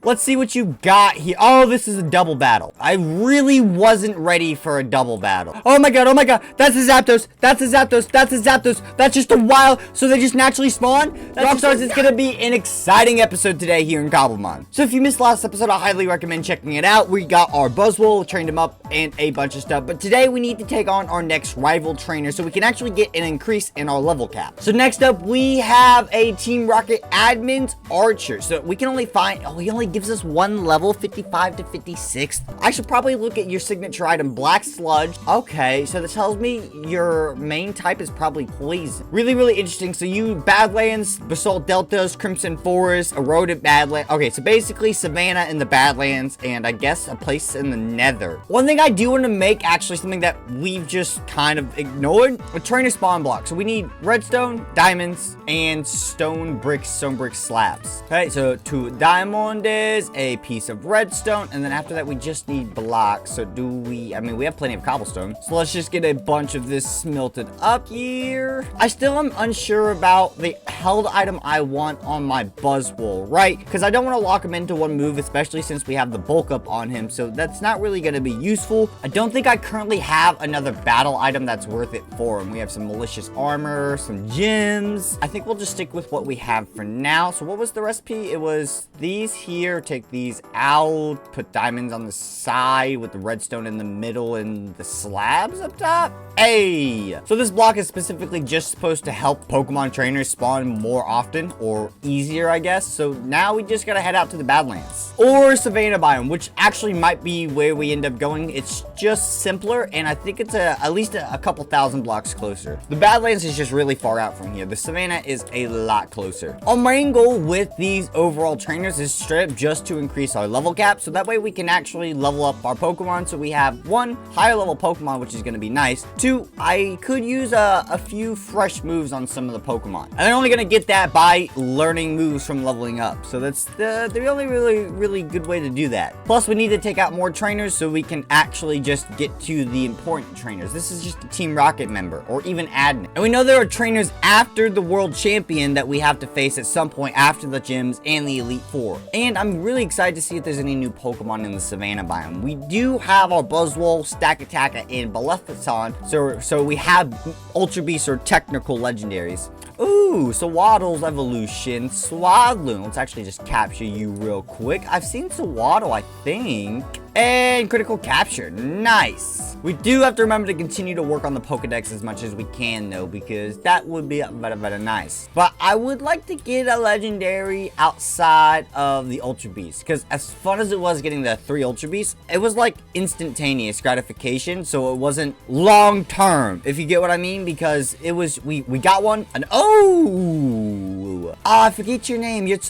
Let's see what you got here. Oh, this is a double battle. I really wasn't ready for a double battle. Oh my god, oh my god. That's a Zapdos. That's a Zapdos. That's a Zapdos. That's just a wild, so they just naturally spawn? Rockstars, it's gonna be an exciting episode today here in Cobblemon. So if you missed last episode, I highly recommend checking it out. We got our Buzzwole, trained him up, and a bunch of stuff. But today we need to take on our next rival trainer so we can actually get an increase in our level cap. So next up, we have a Team Rocket Admin's Archer. So we can only find, oh, he only gives us one level, 55 to 56. I should probably look at your signature item, Black Sludge. Okay, so that tells me your main type is probably poison. Really interesting. So you Badlands, Basalt Deltas, Crimson Forest, Eroded Badlands. Okay, so basically Savannah in the Badlands, and I guess a place in the Nether. One thing I do want to make, actually something that we've just kind of ignored, a trainer spawn block. So we need redstone, diamonds, and stone brick slabs. Okay, so 2 diamonds, a piece of redstone, and then after that we just need blocks. So do we, I mean, we have plenty of cobblestone, so let's just get a bunch of this smelted up here. I still am unsure about the held item I want on my Buzzwole, right? Because I don't want to lock him into one move, especially since we have the bulk up on him, so that's not really going to be useful. I don't think I currently have another battle item that's worth it for him. We have some malicious armor, some gems. I think we'll just stick with what we have for now. So what was the recipe? It was these here, take these out, put diamonds on the side with the redstone in the middle and the slabs up top. Hey! So this block is specifically just supposed to help Pokemon trainers spawn more often, or easier, I guess. So now we just gotta head out to the Badlands. Or Savannah biome, which actually might be where we end up going. It's just simpler, and I think it's at least a couple thousand blocks closer. The Badlands is just really far out from here. The Savannah is a lot closer. Our main goal with these overall trainers is straight up just to increase our level cap, so that way we can actually level up our Pokemon. So we have 1 higher level Pokemon, which is gonna be nice. 2, I could use a few fresh moves on some of the Pokemon. And I'm only gonna get that by learning moves from leveling up. So that's the only really good way to do that. Plus, we need to take out more trainers so we can actually just get to the important trainers. This is just a Team Rocket member, or even admin. And we know there are trainers after the World Champion that we have to face at some point after the gyms and the Elite Four. And I'm really excited to see if there's any new Pokemon in the Savannah biome. We do have our Buzzwole, Stakataka, and Balefaton, so we have Ultra Beasts or technical legendaries. Ooh, Sawaddle's evolution. Swadloon. Let's actually just capture you real quick. I've seen Sawaddle, I think. And critical capture. Nice. We do have to remember to continue to work on the Pokedex as much as we can, though, because that would be very nice. But I would like to get a legendary outside of the Ultra Beast, because as fun as it was getting the 3 Ultra Beasts, it was like instantaneous gratification, so it wasn't long term, if you get what I mean, because it was, we got one, and oh, I forget your name. It's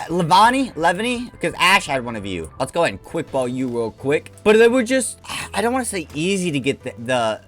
Levany, because Ash had one of you. Let's go ahead and quick ball you real quick. But they were just, I don't want to say easy to get the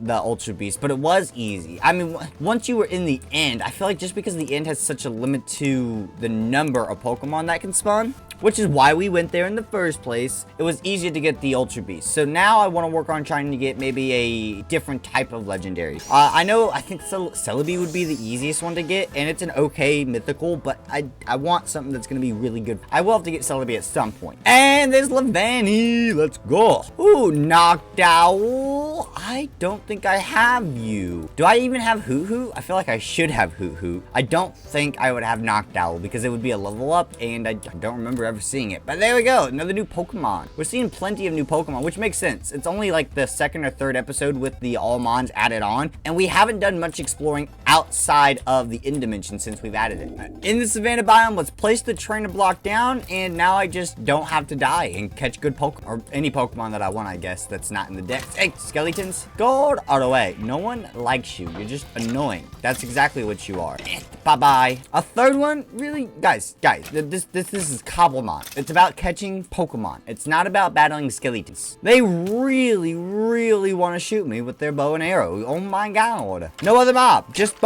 Ultra Beast, but it was easy. I mean, once you were in the end, I feel like just because the end has such a limit to the number of Pokemon that can spawn, which is why we went there in the first place, it was easier to get the Ultra Beast. So now I want to work on trying to get maybe a different type of legendary. I think Celebi would be the easiest one to get, and it's an okay mythical, but I want something that's going to be really good. I will have to get Celebi at some point. And there's Levany. Let's go. Ooh, Noctowl. I don't think I have you. Do I even have Hoo-Hoo? I feel like I should have Hoo-Hoo. I don't think I would have Noctowl because it would be a level up, and I don't remember ever seeing it. But there we go. Another new Pokemon. We're seeing plenty of new Pokemon, which makes sense. It's only like the 2nd or 3rd episode with the All-Mons added on, and we haven't done much exploring outside of the End Dimension since we've added it. In the Savannah biome, let's place the trainer block down, and now I just don't have to die and catch good Pokemon, or any Pokemon that I want, I guess, that's not in the dex. Hey, skeletons, go out of the way. No one likes you. You're just annoying. That's exactly what you are. Bye-bye. A 3rd one? Really? Guys, this is Cobblemon. It's about catching Pokemon. It's not about battling skeletons. They really want to shoot me with their bow and arrow. Oh my god. No other mob. Just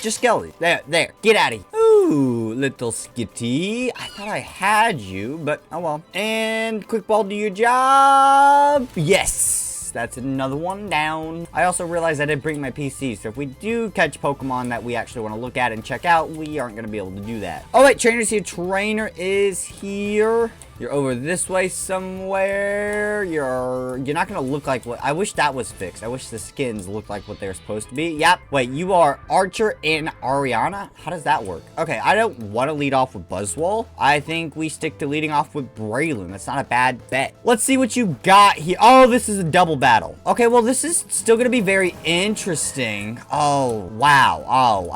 skeleton. There. Get out of here. Ooh, little skitty. I thought I had you, but oh well. And quick ball, do your job. Yes. That's another one down. I also realized I didn't bring my PC, so if we do catch Pokemon that we actually want to look at and check out, we aren't going to be able to do that. Oh, wait, trainer's here. Trainer is here. You're over this way somewhere. You're not gonna look like what I wish that was fixed. I wish the skins looked like what they're supposed to be. Yep. Wait, you are Archer and Ariana? How does that work? Okay, I don't want to lead off with Buzzwole. I think we stick to leading off with Breloom. That's not a bad bet. Let's see what you got here. Oh, this is a double battle. Okay, well, this is still gonna be very interesting. Oh, wow. Oh,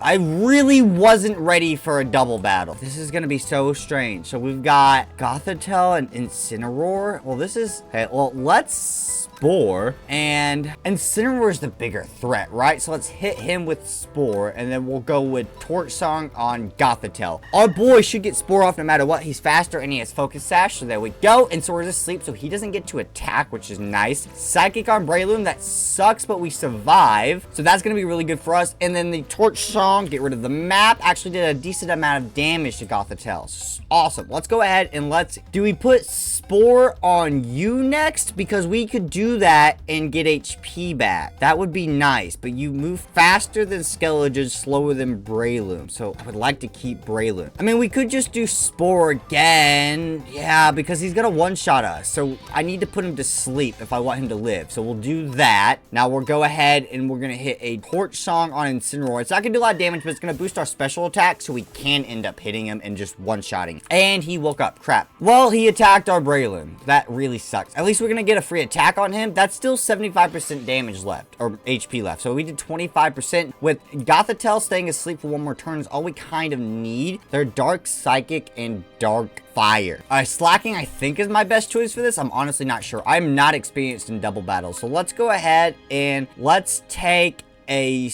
I really wasn't ready for a double battle. This is gonna be so strange. So we've got Gothitelle and Incineroar. Well, this is... Okay, well, let's Spore. And Incineroar is the bigger threat, right? So let's hit him with Spore, and then we'll go with Torch Song on Gothitelle. Our boy should get Spore off no matter what. He's faster, and he has Focus Sash, so there we go. And Sora's asleep, so he doesn't get to attack, which is nice. Psychic on Breloom. That sucks, but we survive. So that's going to be really good for us. And then the Torch Song, get rid of the map, actually did a decent amount of damage to Gothitelle. Awesome. Let's go ahead and do we put Spore on you next? Because we could do that and get HP back. That would be nice, but you move faster than Skeleton, slower than Breloom. So I would like to keep Breloom. I mean, we could just do Spore again. Yeah, because he's gonna one-shot us. So I need to put him to sleep if I want him to live. So we'll do that. Now we'll go ahead and we're gonna hit a Torch Song on Incineroar. It's not gonna do a lot of damage, but it's gonna boost our special attack, so we can end up hitting him and just one-shotting. And he woke up. Crap. Well, he attacked our Breloom. That really sucks. At least we're gonna get a free attack on him. That's still 75% damage left, or HP left. So we did 25%. With Gothitelle staying asleep for one more turn is all we kind of need. They're Dark Psychic and Dark Fire. Slacking, I think, is my best choice for this. I'm honestly not sure. I'm not experienced in double battles. So let's go ahead and let's take a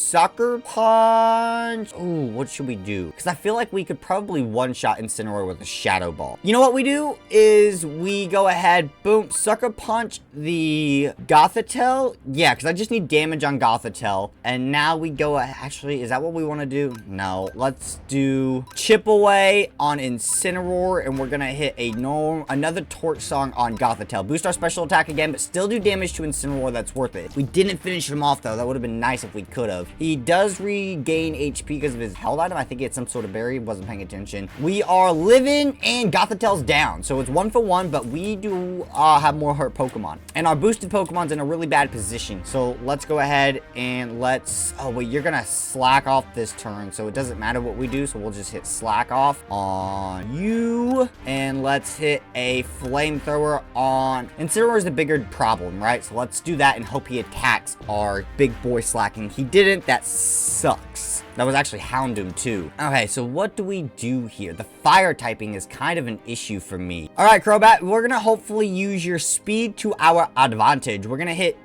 Sucker Punch. Ooh, what should we do? Because I feel like we could probably one-shot Incineroar with a Shadow Ball. You know what we do is we go ahead, boom, Sucker Punch the Gothitelle. Yeah, because I just need damage on Gothitelle. And now we go, actually, is that what we want to do? No, let's do Chip Away on Incineroar, and we're going to hit another Torch Song on Gothitelle. Boost our special attack again, but still do damage to Incineroar. That's worth it. We didn't finish him off, though. That would have been nice if we could have. He does regain HP because of his health item. I think he had some sort of berry. Wasn't paying attention. We are living, and Gothitelle's down. So it's 1 for 1, but we do have more hurt Pokemon. And our boosted Pokemon's in a really bad position. So let's go ahead and let's... Oh, wait, you're going to slack off this turn. So it doesn't matter what we do. So we'll just hit slack off on you. And let's hit a flamethrower on... Incineroar is the bigger problem, right? So let's do that and hope he attacks our big boy slacking. He didn't. That sucks. That was actually Houndoom too. Okay, so what do we do here? The fire typing is kind of an issue for me. All right, Crobat, we're gonna hopefully use your speed to our advantage. We're gonna hit...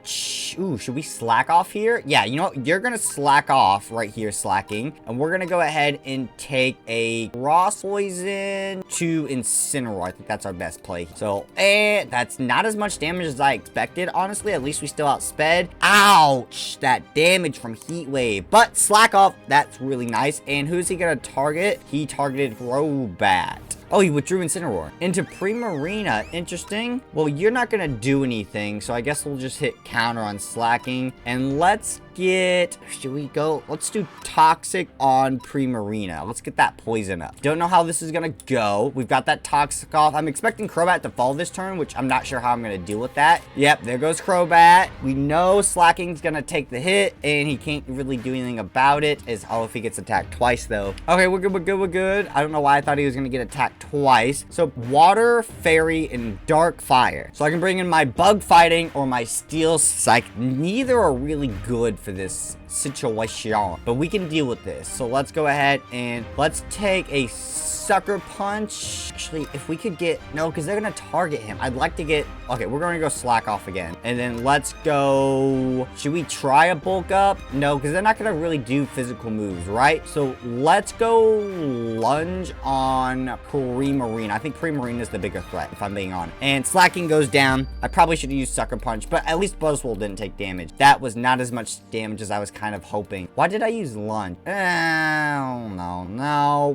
Ooh, should we slack off here? Yeah, you know what? You're gonna slack off right here, slacking. And we're gonna go ahead and take a Cross Poison to Incineroar. I think that's our best play. So, and that's not as much damage as I expected, honestly. At least we still outsped. Ouch! That damage from Heat Wave. But slack off. That's really nice. And who's he gonna target? He targeted Crobat. Oh, he withdrew Incineroar into Primarina. Interesting. Well, you're not gonna do anything, so I guess we'll just hit counter on slacking. And let's get... Should we go? Let's do Toxic on Primarina. Let's get that poison up. Don't know how this is gonna go. We've got that Toxic off. I'm expecting Crobat to fall this turn, which I'm not sure how I'm gonna deal with that. Yep, there goes Crobat. We know Slacking's gonna take the hit, and he can't really do anything about it. Oh, if he gets attacked twice, though. Okay, we're good, we're good, we're good. I don't know why I thought he was gonna get attacked twice. So Water, Fairy, and Dark Fire. So I can bring in my Bug Fighting or my Steel Psych. Neither are really good for this situation, but we can deal with this. So let's go ahead and let's take a Sucker Punch. Actually, if we could get... No, because they're going to target him. I'd like to get... Okay, we're going to go slack off again. And then let's go... Should we try a bulk up? No, because they're not going to really do physical moves, right? So let's go lunge on Primarina. I think Primarina is the bigger threat, if I'm being honest. And slacking goes down. I probably should have used Sucker Punch, but at least Buzzwole didn't take damage. That was not as much damage as I was kind kind of hoping. Why did I use lunge? No.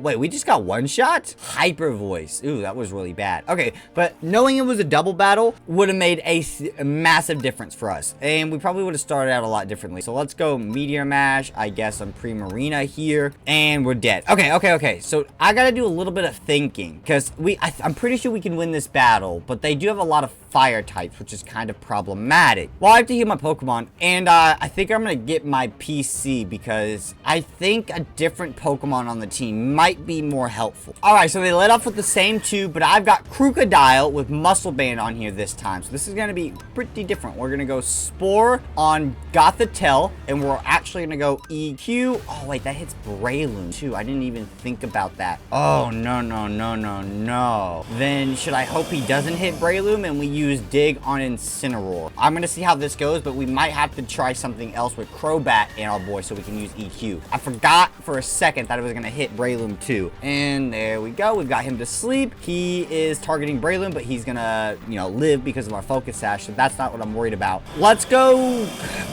Wait, we just got one shot? Hyper voice. Ooh, that was really bad. Okay, but knowing it was a double battle would have made a massive difference for us. And we probably would have started out a lot differently. So let's go Meteor Mash, I guess, on Primarina here. And we're dead. Okay. So I gotta do a little bit of thinking. Because I'm pretty sure we can win this battle. But they do have a lot of fire types, which is kind of problematic. Well, I have to heal my Pokemon. And I think I'm gonna get my PC because I think a different Pokemon on the team might be more helpful. Alright, so they let off with the same two, but I've got Crocodile with Muscle Band on here this time. So this is gonna be pretty different. We're gonna go Spore on Gothitelle, and we're actually gonna go EQ. Oh wait, that hits Breloom too. I didn't even think about that. Oh no. Then should I hope he doesn't hit Breloom and we use Dig on Incineroar? I'm gonna see how this goes, but we might have to try something else with Crobat and our boy so we can use EQ. I forgot for a second that it was gonna hit Breloom too. And there we go. We've got him to sleep. He is targeting Breloom, but he's gonna, live because of our Focus Sash, so that's not what I'm worried about. Let's go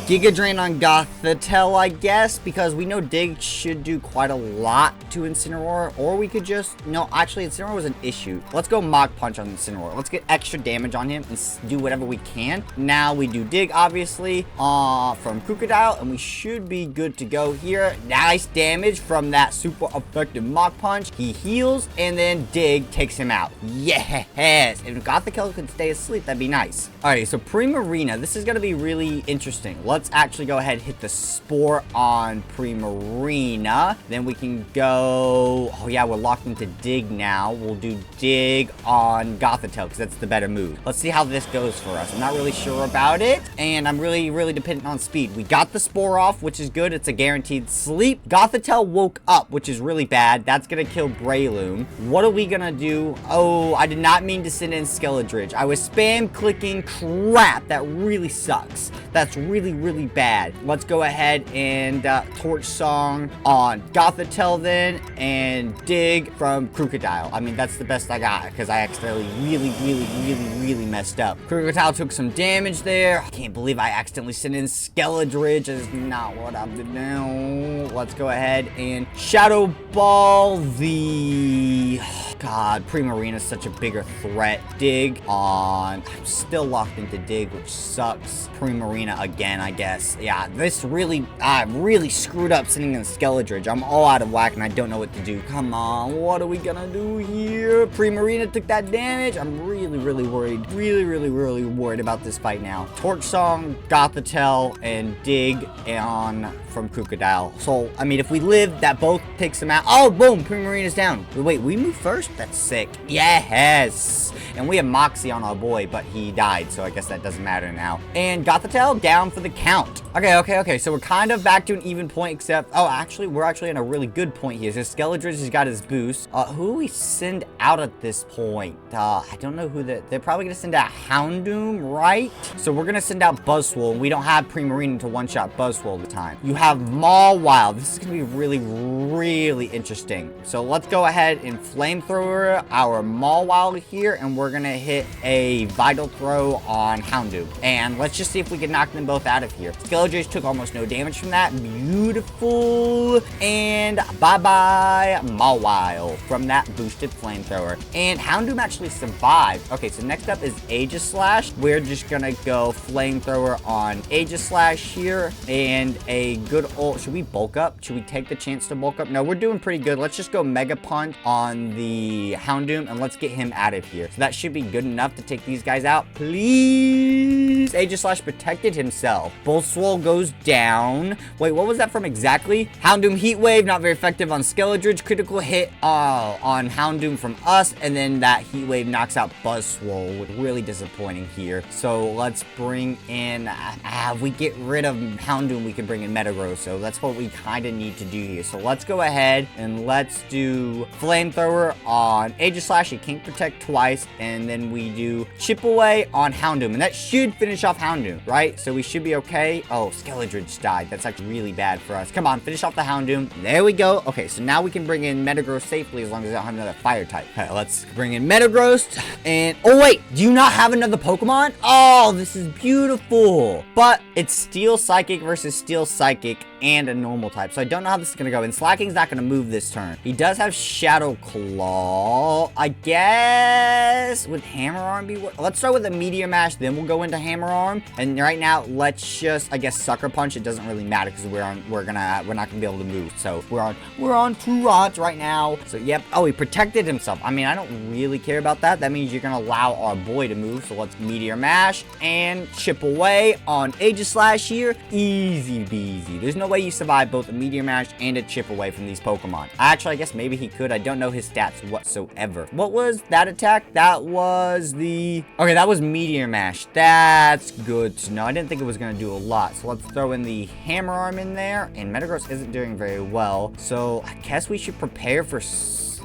Giga Drain on Gothitelle, I guess, because we know Dig should do quite a lot to Incineroar, or we could just, actually Incineroar was an issue. Let's go Mach Punch on Incineroar. Let's get extra damage on him and do whatever we can. Now we do Dig, obviously, from Crocodile, and we should be good to go here. Nice damage from that super effective Mach Punch. He heals, and then Dig takes him out. Yes! If Gothitelle could stay asleep, that'd be nice. Alright, so Primarina, this is going to be really interesting. Let's actually go ahead and hit the Spore on Primarina. Then we can go... Oh yeah, we're locked into Dig now. We'll do Dig on Gothitelle, because that's the better move. Let's see how this goes for us. I'm not really sure about it, and I'm really dependent on speed. We got the Spore off, which is good. It's a guaranteed sleep. Gothitelle woke up, which is really bad. That's going to kill Breloom. What are we going to do? Oh, I did not mean to send in Skeledridge. I was spam clicking. Crap, that really sucks. That's really bad. Let's go ahead and Torch Song on Gothitelle then, and Dig from Crocodile. I mean, that's the best I got, because I accidentally really messed up. Crocodile took some damage there. I can't believe I accidentally sent in Skeledridge. That's not what I'm doing. Let's go ahead and Shadow Ball the... God, Primarina is such a bigger threat. Dig on... I'm still locked into Dig, which sucks. Primarina again, I guess. Yeah, this really... I really screwed up sending in Skeledridge. I'm all out of whack, and I don't know what to do. Come on, what are we gonna do here? Primarina took that damage. I'm really worried. Really worried about this fight now. Torch Song, Gothitelle, and Dig on from Crocodile. So, I mean, if we live, that both takes them out. Oh, boom! Primarina's down. Wait, we move first? That's sick. Yes! And we have Moxie on our boy, but he died, so I guess that doesn't matter now. And Gothitelle down for the count. Okay. So we're kind of back to an even point, except... Oh, actually, we're actually in a really good point here. So Skeledridge has got his boost. Who do we send out at this point? I don't know who they're probably going to send out Houndoom, right? So we're going to send out Buzzwole. We don't have Primarina to one-shot Buzzwole this time. You have Mawile. This is going to be really interesting. So let's go ahead and Flamethrower our Mawile here, and we're going to hit a Vital Throw on Houndoom. And let's just see if we can knock them both out of here. Skeledridge took almost no damage from that. Beautiful. And bye-bye Mawile from that boosted Flamethrower. And Houndoom actually survived. Okay, so next up is Aegislash. We're just going to go Flamethrower on Aegislash here. And a good old... Should we bulk up? Should we take the chance to bulk up? No, we're doing pretty good. Let's just go Mega Punch on the Houndoom, and let's get him out of here. So that should be good enough to take these guys out. Please. Aegislash protected himself. Buzzwole goes down. Wait, what was that from exactly? Houndoom Heat Wave, not very effective on Skeledridge. Critical hit on Houndoom from us, and then that Heat Wave knocks out Buzzwole. Really disappointing here. So let's bring in... if we get rid of Houndoom, we can bring in Metagross. So that's what we kind of need to do here. So let's go ahead and let's do Flamethrower on Aegislash. He can't protect twice, and then we do Chip Away on Houndoom, and that should finish finish off Houndoom, right? So we should be okay. Oh, Skeledridge died. That's actually really bad for us. Come on, finish off the Houndoom. There we go. Okay, so now we can bring in Metagross safely as long as I don't have another fire type. Okay, let's bring in Metagross. And, oh wait, do you not have another Pokemon? Oh, this is beautiful. But it's Steel Psychic versus Steel Psychic and a normal type. So I don't know how this is going to go. And Slacking's not going to move this turn. He does have Shadow Claw. I guess would Hammer Arm be what? Let's start with a Meteor Mash, then we'll go into Hammer Arm. And right now, let's just, I guess, Sucker Punch. It doesn't really matter because we're not gonna be able to move. So we're on 2 rods right now. So yep. Oh, he protected himself. I mean, I don't really care about that. That means you're gonna allow our boy to move. So let's Meteor Mash and chip away on Aegislash here. Easy peasy. There's no way you survive both a Meteor Mash and a chip away from these Pokemon. Actually, I guess maybe he could. I don't know his stats whatsoever. What was that attack? That was the... Okay, that was Meteor Mash. That's good to know. I didn't think it was going to do a lot. So let's throw in the Hammer Arm in there. And Metagross isn't doing very well. So I guess we should prepare for...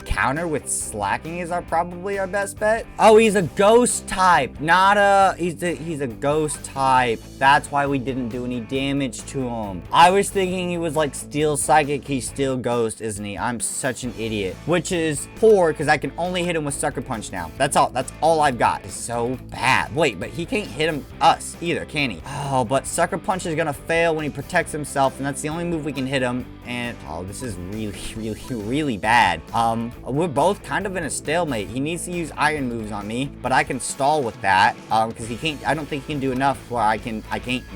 counter with Slacking is probably our best bet. Oh, he's a ghost type, not a... He's a ghost type. That's why we didn't do any damage to him. I was thinking he was like Steel Psychic. He's still Ghost, isn't he? I'm such an idiot. Which is poor because I can only hit him with Sucker Punch now. That's all I've got. It's so bad. Wait, but he can't hit us either, can he? Oh, but Sucker Punch is gonna fail when he protects himself, and that's the only move we can hit him. And oh, this is really bad. We're both kind of in a stalemate. He needs to use iron moves on me, but I can stall with that because he can't. I don't think he can do enough where I can't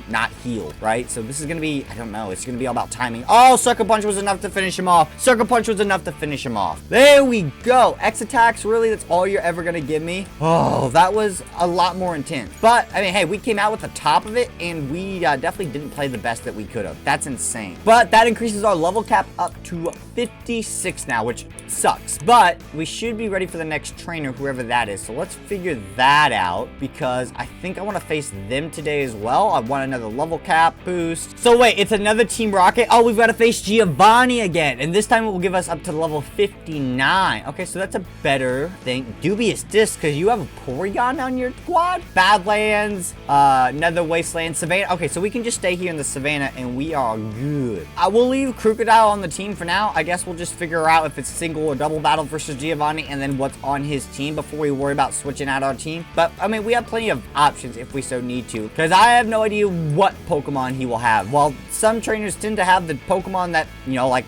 not heal, right? So this is gonna be, I don't know, it's gonna be all about timing. Oh, Sucker Punch was enough to finish him off. Sucker Punch was enough to finish him off. There we go. X attacks, really, that's all you're ever gonna give me? Oh, that was a lot more intense. But I mean, hey, we came out with the top of it, and we definitely didn't play the best that we could have. That's insane. But that increases our level cap up to 56 now, which sucks. But we should be ready for the next trainer, whoever that is. So let's figure that out because I think I want to face them today as well. I want another level cap boost. So wait, it's another Team Rocket. Oh, we've got to face Giovanni again. And this time it will give us up to level 59. Okay, so that's a better thing. Dubious Disc, because you have a Porygon on your squad. Badlands, Nether Wasteland, Savannah. Okay, so we can just stay here in the Savannah and we are good. I will leave Crocodile on the team for now. I guess we'll just figure out if it's single or double battle versus Giovanni and then what's on his team before we worry about switching out our team. But I mean, we have plenty of options if we so need to, because I have no idea what Pokemon he will have. While some trainers tend to have the Pokemon that, you know, like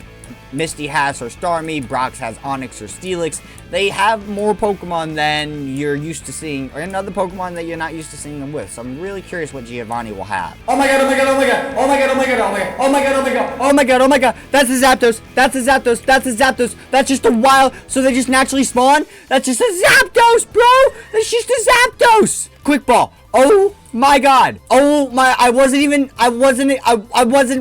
Misty has or Starmie, Brox has Onix or Steelix. They have more Pokemon than you're used to seeing, or another Pokemon that you're not used to seeing them with. So I'm really curious what Giovanni will have. Oh my god, oh my god, oh my god, oh my god, oh my god, oh my god, oh my god, oh my god, oh my god, oh my god, that's a Zapdos, that's a Zapdos, that's a Zapdos, that's just a wild, so they just naturally spawn? That's just a Zapdos, bro! That's just a Zapdos! Quick Ball. Oh my god. Oh my, I wasn't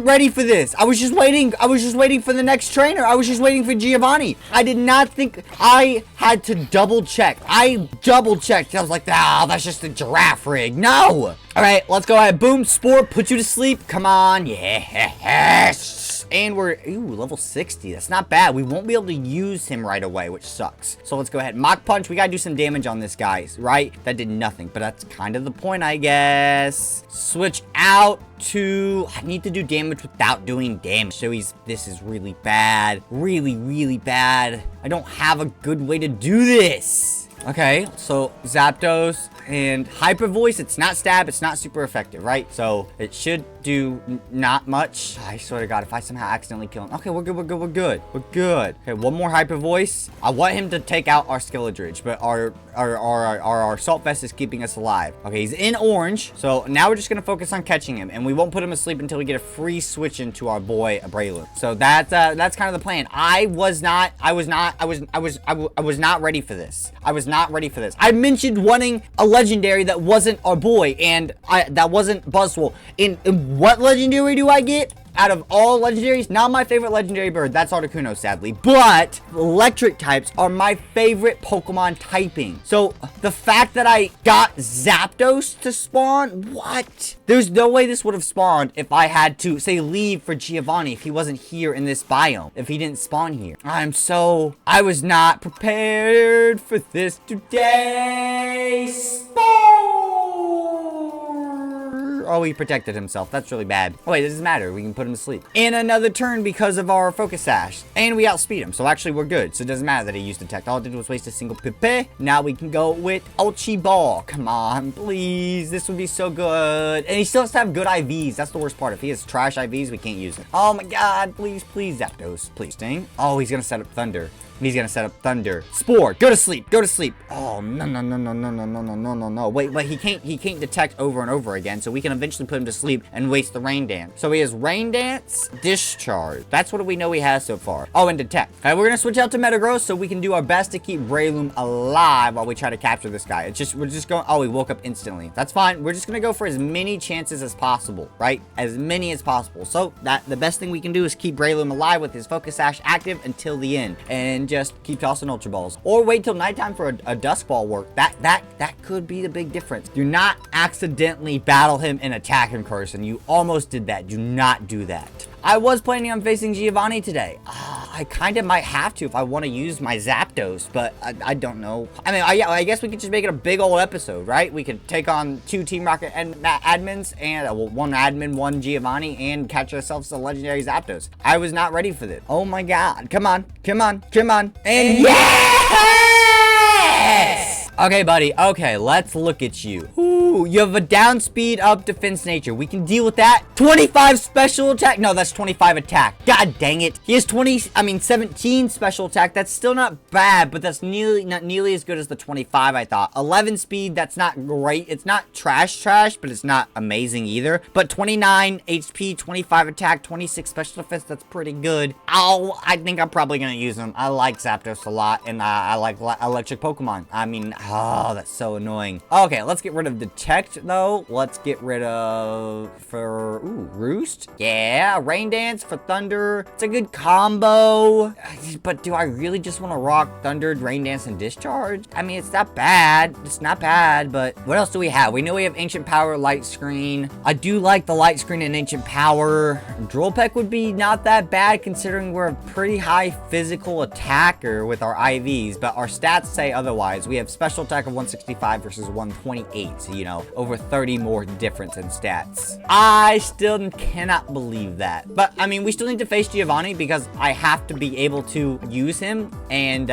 ready for this. I was just waiting for the next trainer. I was just waiting for Giovanni. I did not think, I had to double check. I double checked. I was like, ah, that's just a giraffe rig. No. All right, let's go ahead. Boom, Sport, put you to sleep. Come on. Yes. And we're, ooh, level 60. That's not bad. We won't be able to use him right away, which sucks. So let's go ahead. Mach Punch. We gotta do some damage on this, guys, right? That did nothing, but that's kind of the point, I guess. Switch out to, I need to do damage without doing damage. So this is really bad. Really bad. I don't have a good way to do this. Okay, so Zapdos and Hyper Voice, it's not stab, it's not super effective, right? So it should do not much. I swear to God, if I somehow accidentally kill him. Okay, we're good. Okay, one more Hyper Voice. I want him to take out our Skeledridge, but our Salt Vest is keeping us alive. Okay, he's in orange, so now we're just gonna focus on catching him, and we won't put him asleep until we get a free switch into our boy Abrelu. So that's kind of the plan. I was not ready for this. I was not ready for this. I mentioned wanting a legendary that wasn't our boy, and that wasn't Buzzwole. And what legendary do I get? Out of all legendaries, not my favorite legendary bird. That's Articuno, sadly. But electric types are my favorite Pokemon typing. So the fact that I got Zapdos to spawn, what? There's no way this would have spawned if I had to, say, leave for Giovanni if he wasn't here in this biome, if he didn't spawn here. I was not prepared for this today. Spawn! Oh, he protected himself. That's really bad. Oh, wait, it doesn't matter. We can put him to sleep. In another turn because of our focus sash. And we outspeed him. So actually, we're good. So it doesn't matter that he used Detect. All it did was waste a single Pepe. Now we can go with Ulchi Ball. Come on, please. This would be so good. And he still has to have good IVs. That's the worst part. If he has trash IVs, we can't use it. Oh my god. Please, please, Zapdos. Please, Sting. Oh, he's going to set up Thunder. He's gonna set up Thunder. Spore, go to sleep, go to sleep. Oh, no, no, no, no, no, no, no, no, no, no, no. Wait, but he can't detect over and over again, so we can eventually put him to sleep and waste the Rain Dance. So he has Rain Dance, Discharge. That's what we know he has so far. Oh, and Detect. All right, we're gonna switch out to Metagross so we can do our best to keep Breloom alive while we try to capture this guy. We're just going, oh, he woke up instantly. That's fine. We're just gonna go for as many chances as possible, right? As many as possible. So the best thing we can do is keep Breloom alive with his Focus Sash active until the end. And just keep tossing Ultra Balls. Or wait till nighttime for a Dusk Ball work. That could be the big difference. Do not accidentally battle him and attack him, Carson. You almost did that. Do not do that. I was planning on facing Giovanni today. I kind of might have to if I want to use my Zapdos, but I don't know. I mean, I guess we could just make it a big old episode, right? We could take on 2 Team Rocket and admins, and one admin, 1 Giovanni, and catch ourselves a legendary Zapdos. I was not ready for this. Oh my god. Come on. Come on. Come on. And yes! Okay, buddy. Okay, let's look at you. Ooh, you have a down speed, up defense nature. We can deal with that. 25 special attack. No, that's 25 attack. God dang it. He has 17 special attack. That's still not bad, but that's not nearly as good as the 25 I thought. 11 speed, that's not great. It's not trash, but it's not amazing either. But 29 HP, 25 attack, 26 special defense, that's pretty good. Oh, I think I'm probably going to use him. I like Zapdos a lot, and I like electric Pokemon. I mean, oh, that's so annoying. Okay, let's get rid of Detect, though. Let's get rid of Roost. Yeah, Rain Dance for Thunder. It's a good combo. But do I really just want to rock Thunder, Rain Dance, and Discharge? I mean, it's not bad. It's not bad, but what else do we have? We know we have Ancient Power, Light Screen. I do like the Light Screen and Ancient Power. Drill Peck would be not that bad considering we're a pretty high physical attacker with our IVs, but our stats say otherwise. We have special attack of 165 versus 128, so you know, over 30 more difference in stats. I still cannot believe that, but I mean, we still need to face Giovanni because I have to be able to use him, and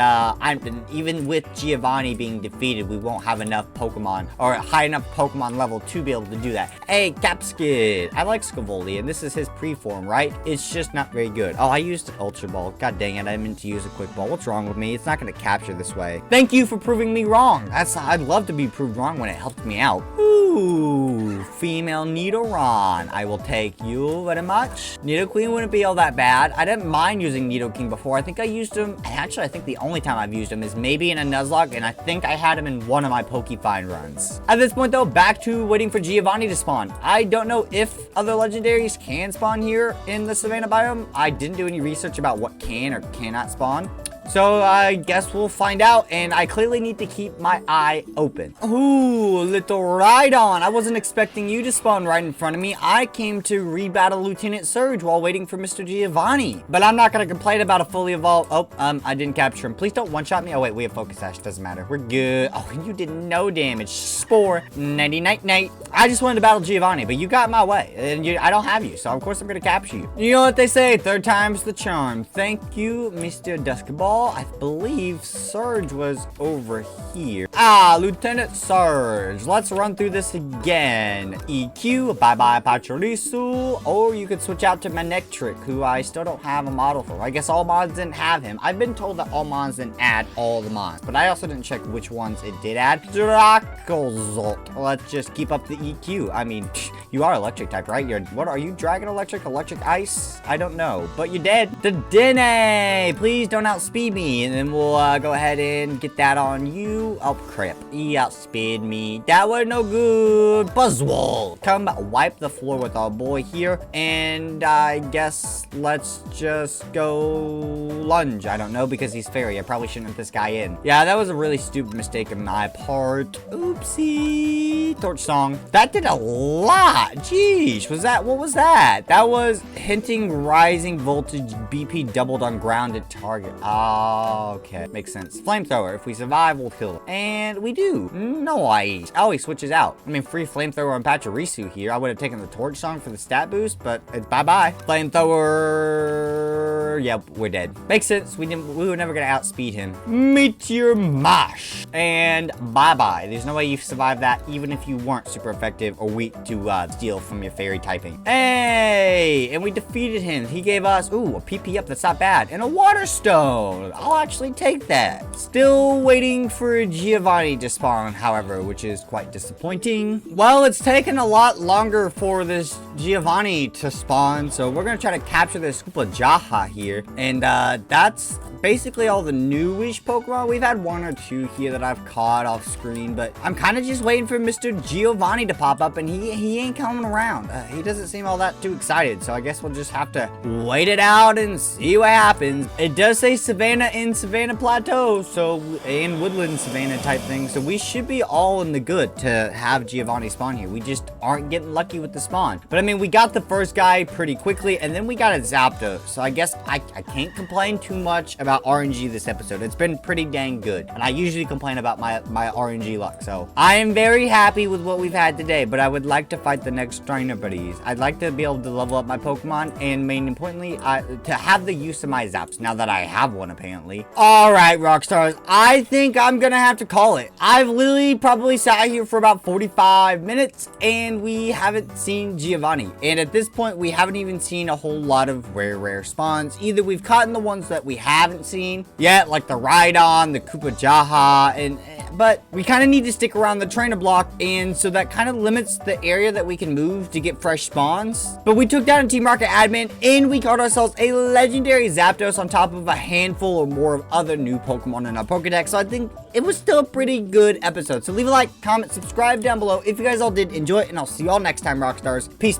even with Giovanni being defeated, we won't have enough Pokemon or high enough Pokemon level to be able to do that. Hey, Capskid, I like Scavoli, and this is his preform, right? It's just not very good. Oh, I used Ultra Ball. God dang it, I meant to use a Quick Ball. What's wrong with me? It's not going to capture this way. Thank you for proving me wrong. I'd love to be proved wrong when it helped me out. Ooh, female Nidoron. I will take you very much. Nidoqueen wouldn't be all that bad. I didn't mind using Nidoking before. I think I used him, and actually I think the only time I've used him is maybe in a Nuzlocke, and I think I had him in one of my Pokefind runs. At this point though, back to waiting for Giovanni to spawn. I don't know if other legendaries can spawn here in the Savannah biome. I didn't do any research about what can or cannot spawn. So I guess we'll find out, and I clearly need to keep my eye open. Ooh, little Rhydon. I wasn't expecting you to spawn right in front of me. I came to rebattle Lieutenant Surge while waiting for Mr. Giovanni. But I'm not going to complain about a fully evolved... Oh, I didn't capture him. Please don't one-shot me. Oh, wait, we have Focus Sash. Doesn't matter. We're good. Oh, you did no damage. Spore. Nighty-night-night. I just wanted to battle Giovanni, but you got in my way. And I don't have you, so of course I'm going to capture you. You know what they say? Third time's the charm. Thank you, Mr. Duskball. I believe Surge was over here. Ah, Lieutenant Surge. Let's run through this again. EQ, bye-bye Pachirisu. Or you could switch out to Manectric, who I still don't have a model for. I guess all mods didn't have him. I've been told that all mods didn't add all the mods, but I also didn't check which ones it did add. Dracozolt. Let's just keep up the EQ. I mean, you are electric type, right? What are you? Dragon electric? Electric ice? I don't know, but you're dead. The Dene. Please don't outspeed me, and then we'll go ahead and get that on you. Oh crap, he outspeed me. That was no good. Buzzwole, come wipe the floor with our boy here, and I guess let's just go lunge. I don't know, because he's fairy. I probably shouldn't have this guy in. Yeah, that was a really stupid mistake on my part. Oopsie. Torch song. That did a lot. Jeez, what was that? That was hinting rising voltage BP doubled on grounded target. Ah, Okay, makes sense. Flamethrower. If we survive, we'll kill him. And we do. Nice. Oh, he switches out. I mean, free flamethrower on Pachirisu here. I would have taken the torch song for the stat boost, but bye-bye. Flamethrower. Yep, we're dead. Makes sense. We were never gonna outspeed him. Meteor Mash. And bye-bye. There's no way you survive that, even if you weren't super effective or weak to steal from your fairy typing. Hey, and we defeated him. He gave us, ooh, a PP up. That's not bad. And a water stone. I'll actually take that. Still waiting for Giovanni to spawn, however, which is quite disappointing. Well, it's taken a lot longer for this Giovanni to spawn, so we're gonna try to capture this Jaha here. And that's basically all the newish Pokemon. We've had one or two here that I've caught off screen, but I'm kind of just waiting for Mr. Giovanni to pop up, and he ain't coming around. He doesn't seem all that too excited, so I guess we'll just have to wait it out and see what happens. It does say Savannah in Savannah Plateau, so, and Woodland Savannah type thing, so we should be all in the good to have Giovanni spawn here. We just aren't getting lucky with the spawn. But I mean, we got the first guy pretty quickly, and then we got a Zapdos, so I guess I can't complain too much about RNG this episode. It's been pretty dang good, and I usually complain about my RNG luck, so I am very happy with what we've had today. But I would like to fight the next trainer buddies. I'd like to be able to level up my Pokemon, and main importantly, to have the use of my Zaps now that I have one apparently. All right, Rockstars, I think I'm gonna have to call it. I've literally probably sat here for about 45 minutes, and we haven't seen Giovanni, and at this point we haven't even seen a whole lot of rare spawns. Either we've caught in the ones that we haven't seen yet, like the Rhydon, the Jaha, but we kind of need to stick around the trainer block, and so that kind of limits the area that we can move to get fresh spawns. But we took down a Team Rocket admin, and we caught ourselves a legendary Zapdos on top of a handful or more of other new Pokemon in our Pokedex, so I think it was still a pretty good episode. So leave a like, comment, subscribe down below if you guys all did enjoy it, and I'll see you all next time, Rockstars. Peace.